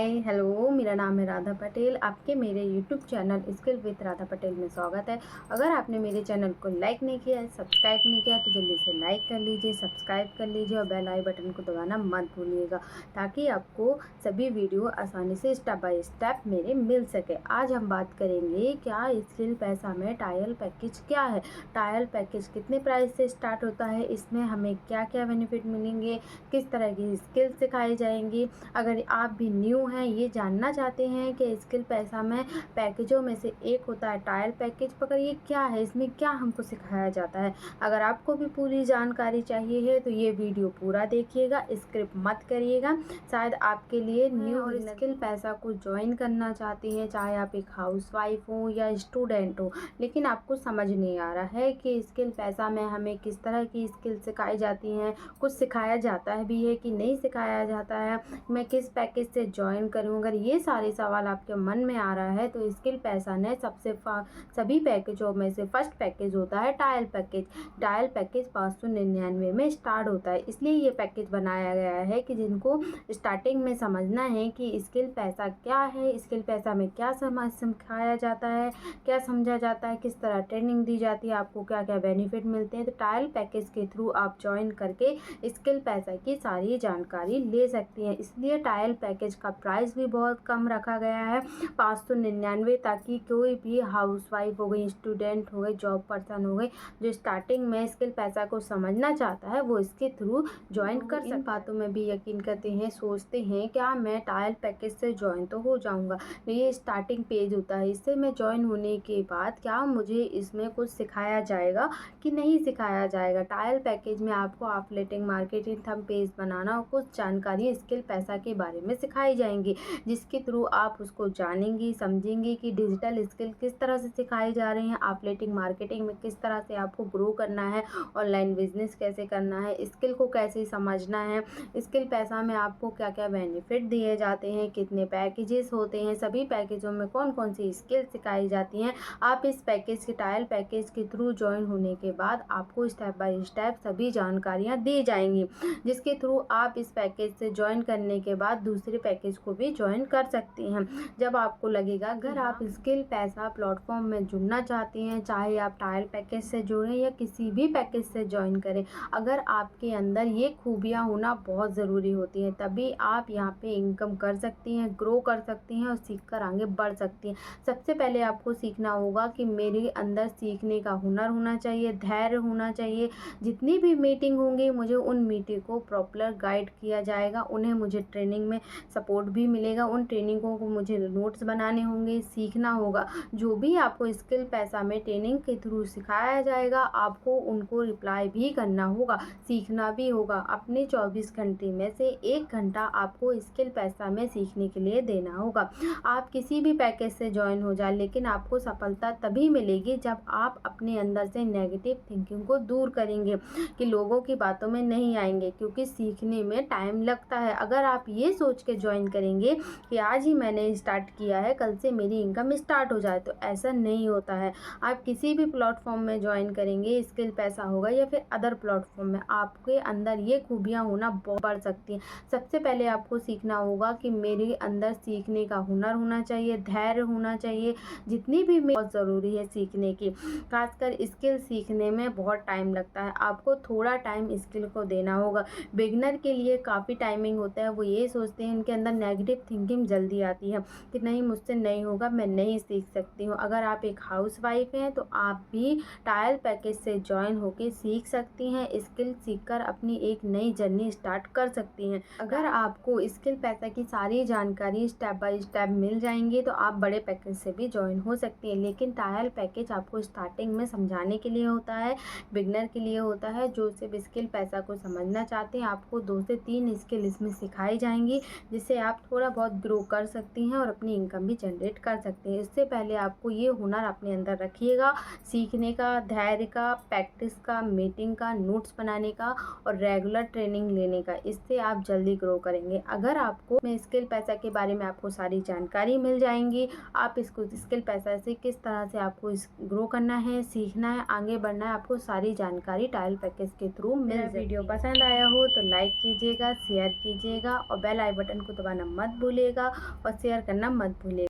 Hi hello, मेरा नाम है राधा पटेल। आपके मेरे YouTube channel skill with Radha Patel में स्वागत है। अगर आपने मेरे चैनल को लाइक नहीं किया है, सब्सक्राइब नहीं किया तो जल्दी से लाइक कर लीजिए, सब्सक्राइब कर लीजिए और बेल आई बटन को दबाना मत भूलिएगा, ताकि आपको सभी वीडियो आसानी से स्टेप बाय स्टेप मेरे मिल सके। आज हम बात करेंगे क्या स्किल पैसा में ट्रायल पैकेज क्या है, ट्रायल पैकेज कितने प्राइस से स्टार्ट होता है, इसमें हमें क्या क्या बेनिफिट मिलेंगे, किस तरह की स्किल सिखाई जाएंगी। अगर आप भी न्यू हैं, ये जानना चाहते हैं कि स्किल पैसा में पैकेजों में से एक होता है ट्रायल पैकेज, मगर ये क्या है, इसमें क्या हमको सिखाया जाता है। अगर आपको भी पूरी जानकारी चाहिए है तो ये वीडियो पूरा देखिएगा, स्किप मत करिएगा। शायद आपके लिए न्यू और स्किल पैसा को ज्वाइन करना चाहते हैं, चाहे आप एक हाउसवाइफ हो या स्टूडेंट हो, लेकिन आपको समझ नहीं आ रहा है कि स्किल पैसा में हमें किस तरह की स्किल सिखाई जाती हैं, कुछ सिखाया जाता है भी है कि नहीं सिखाया जाता है, मैं किस पैकेज से ज्वाइन करूं। अगर ये सारे सवाल आपके मन में आ रहा है तो स्किल पैसा ने सभी पैकेजों में से फर्स्ट पैकेज होता है ट्रायल पैकेज। ट्रायल पैकेज 599 में स्टार्ट होता है, इसलिए ये पैकेज बनाया गया है कि जिनको स्टार्टिंग में समझना है कि स्किल पैसा क्या है, स्किल पैसा में क्या सिखाया जाता है, क्या समझा जाता है, किस तरह ट्रेनिंग दी जाती है, आपको क्या क्या बेनिफिट मिलते हैं, तो ट्रायल पैकेज के थ्रू आप ज्वाइन करके स्किल पैसा की सारी जानकारी ले सकती हैं। इसलिए ट्रायल पैकेज का प्राइस भी बहुत कम रखा गया है, 599, ताकि कोई भी हाउसवाइफ हो गई, स्टूडेंट हो गए, जॉब पर्सन हो गए, जो स्टार्टिंग में स्किल पैसा को समझना चाहता है वो इसके थ्रू ज्वाइन कर सकता है। इन बातों में भी यकीन करते हैं, सोचते हैं क्या मैं ट्रायल पैकेज से ज्वाइन तो हो जाऊंगा, ये स्टार्टिंग पेज होता है, इससे मैं ज्वाइन होने के बाद क्या मुझे इसमें कुछ सिखाया जाएगा कि नहीं सिखाया जाएगा। ट्रायल पैकेज में आपको एफिलिएटिंग मार्केटिंग, थंब पेज बनाना और कुछ जानकारी स्किल पैसा के बारे में सिखाई जाएंगी, जिसके थ्रू आप उसको जानेंगी, समझेंगी कि डिजिटल स्किल किस तरह से सिखाई जा रही हैं, एफिलिएटिंग मार्केटिंग में किस तरह से आपको ग्रो करना है, ऑनलाइन बिजनेस कैसे करना है, स्किल को कैसे समझना है, स्किल पैसा में आपको क्या क्या बेनिफिट दिए जाते हैं, कितने पैकेजेस होते हैं, सभी पैकेजों में कौन कौन सी स्किल सिखाई जाती हैं। आप इस पैकेज के ट्रायल पैकेज के थ्रू ज्वाइन होने के बाद आपको स्टेप बाय स्टेप सभी जानकारियाँ दी जाएंगी, जिसके थ्रू आप इस पैकेज से ज्वाइन करने के बाद दूसरे पैकेज को भी ज्वाइन कर सकती हैं। जब आपको लगेगा, अगर आप स्किल पैसा प्लेटफॉर्म में जुड़ना चाहती हैं, चाहे आप ट्रायल पैकेज से जुड़ें या किसी भी पैकेज से ज्वाइन करें, अगर आपके अंदर ये खूबियाँ होना बहुत ज़रूरी होती हैं, तभी आप यहाँ पे इनकम कर सकती हैं, ग्रो कर सकती हैं और सीख कर आगे बढ़ सकती हैं। सबसे पहले आपको सीखना होगा कि मेरे अंदर सीखने का हुनर होना चाहिए, धैर्य होना चाहिए। जितनी भी मीटिंग होंगी मुझे उन मीटिंग को प्रॉपर गाइड किया जाएगा, उन्हें मुझे ट्रेनिंग में सपोर्ट भी मिलेगा, उन ट्रेनिंगों को मुझे नोट्स बनाने होंगे, सीखना होगा। जो भी आपको स्किल पैसा में ट्रेनिंग के थ्रू सिखाया जाएगा, आपको उनको रिप्लाई भी करना होगा, सीखना भी होगा। अपने 24 घंटे में से 1 घंटा आपको स्किल पैसा में सीखने के लिए देना होगा। आप किसी भी पैकेज से ज्वाइन हो जाए, लेकिन आपको सफलता तभी मिलेगी जब आप अपने अंदर से नेगेटिव थिंकिंग को दूर करेंगे, कि लोगों की बातों में नहीं आएंगे, क्योंकि सीखने में टाइम लगता है। अगर आप ये सोच के ज्वाइन करेंगे कि आज ही मैंने स्टार्ट किया है, कल से मेरी इनकम स्टार्ट हो जाए, तो ऐसा नहीं होता है। आप किसी भी प्लेटफॉर्म में ज्वाइन करेंगे, स्किल पैसा होगा या फिर अदर प्लेटफॉर्म में, आपके अंदर ये खूबियाँ होना बहुत बढ़ सकती हैं। सबसे पहले आपको सीखना होगा कि मेरे अंदर सीखने का हुनर होना चाहिए, धैर्य होना चाहिए। जितनी भी बहुत ज़रूरी है सीखने की, खासकर स्किल सीखने में बहुत टाइम लगता है, आपको थोड़ा टाइम स्किल को देना होगा। बिगनर के लिए काफ़ी टाइमिंग होता है, वो ये सोचते हैं, उनके अंदर नेगेटिव थिंकिंग जल्दी आती है कि नहीं मुझसे नहीं होगा, मैं नहीं सीख सकती हूँ। अगर आप एक हाउसवाइफ हैं तो आप भी ट्रायल पैकेज से ज्वाइन होकर सीख सकती हैं, स्किल सीखकर अपनी एक नई जर्नी स्टार्ट कर सकती हैं। अगर आपको स्किल पैसा की सारी जानकारी स्टेप बाय स्टेप मिल जाएंगी तो आप बड़े पैकेज से भी ज्वाइन हो सकती हैं, लेकिन ट्रायल पैकेज आपको स्टार्टिंग में समझाने के लिए होता है, बिगनर के लिए होता है, जो सिर्फ स्किल पैसा को समझना चाहते हैं। आपको 2 से 3 स्किल इसमें सिखाई जाएंगी, जिससे आप थोड़ा बहुत ग्रो कर सकती हैं और अपनी इनकम भी जनरेट कर सकते हैं। इससे पहले आपको ये हुनर अपने अंदर रखिएगा, सीखने का, धैर्य का, प्रैक्टिस का, मीटिंग का, नोट्स बनाने का और रेगुलर ट्रेनिंग लेने का। इससे आप जल्दी ग्रो करेंगे। अगर आपको मैं स्किल पैसा के बारे में आपको सारी जानकारी मिल जाएंगी, आप इसको स्किल पैसा से किस तरह से आपको ग्रो करना है, सीखना है, आगे बढ़ना है, आपको सारी जानकारी ट्रायल पैकेज के थ्रू मिल जाएगी। वीडियो पसंद आया हो तो लाइक कीजिएगा, शेयर कीजिएगा और बेल आई बटन को दबाना मत भूलिएगा और शेयर करना मत भूलिएगा।